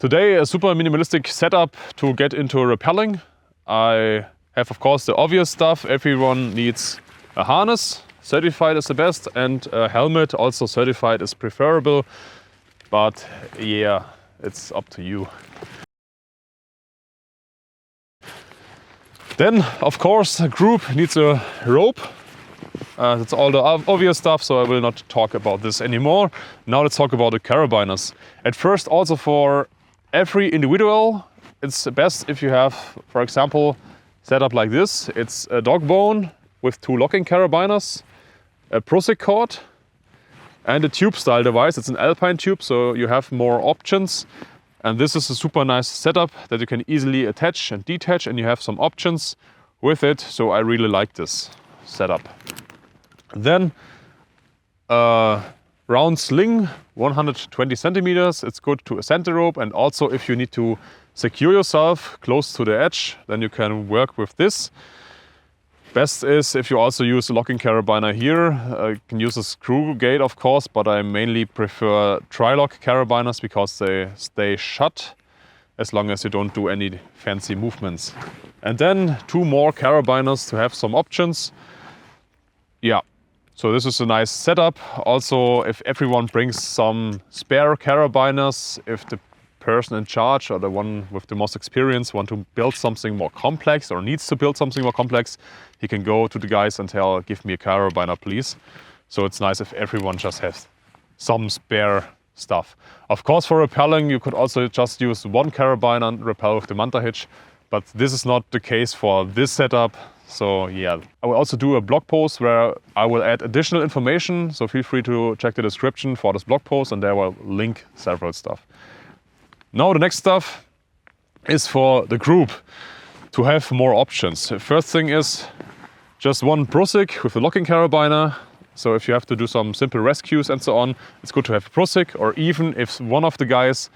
Today a super minimalistic setup to get into rappelling. I have of course the obvious stuff. Everyone needs a harness, certified is the best, and a helmet, also certified is preferable. But yeah, it's up to you. Then of course a group needs a rope. That's all the obvious stuff, so I will not talk about this anymore. Now let's talk about the carabiners. At first, also for every individual, it's best if you have, for example, set up like this. It's a dog bone with 2 locking carabiners, a Prusik cord, and a tube style device. It's an alpine tube, so you have more options. And this is a super nice setup that you can easily attach and detach, and you have some options with it. So I really like this setup. Then round sling, 120 centimeters. It's good to ascend the rope, and also if you need to secure yourself close to the edge, then you can work with this. Best is if you also use a locking carabiner here. You can use a screw gate, of course, but I mainly prefer tri-lock carabiners because they stay shut as long as you don't do any fancy movements. And then 2 more carabiners to have some options. Yeah, so this is a nice setup. Also, if everyone brings some spare carabiners, if the person in charge or the one with the most experience want to build something more complex or needs to build something more complex, he can go to the guys and tell, give me a carabiner please. So it's nice if everyone just has some spare stuff. Of course, for rappelling you could also just use 1 carabiner and rappel with the manta hitch, but this is not the case for this setup. So yeah, I will also do a blog post where I will add additional information, so feel free to check the description for this blog post and there I will link several stuff. Now the next stuff is for the group to have more options. The first thing is just 1 Prusik with a locking carabiner. So if you have to do some simple rescues and so on, it's good to have a Prusik, or even if one of the guys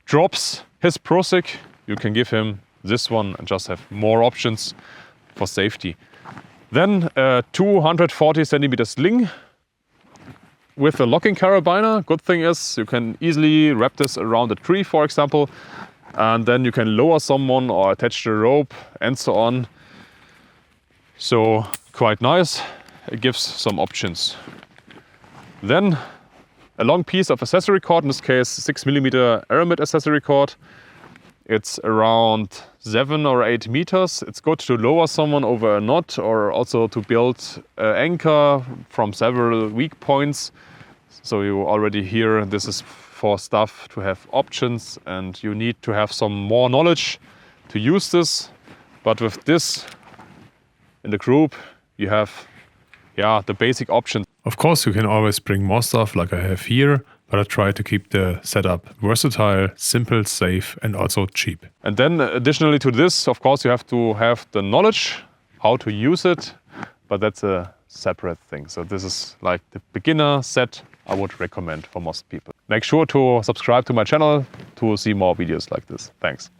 drops his Prusik, you can give him this one and just have more options for safety. Then a 240 centimeter sling with a locking carabiner. Good thing is you can easily wrap this around a tree, for example, and then you can lower someone or attach the rope and so on. So quite nice. It gives some options. Then a long piece of accessory cord, in this case 6mm Aramid accessory cord. It's around 7 or 8 meters. It's good to lower someone over a knot or also to build an anchor from several weak points. So you already hear this is for stuff to have options, and you need to have some more knowledge to use this. But with this in the group, you have the basic options. Of course, you can always bring more stuff like I have here, but I try to keep the setup versatile, simple, safe, and also cheap. And then additionally to this, of course, you have to have the knowledge how to use it, but that's a separate thing. So this is like the beginner set I would recommend for most people. Make sure to subscribe to my channel to see more videos like this. Thanks.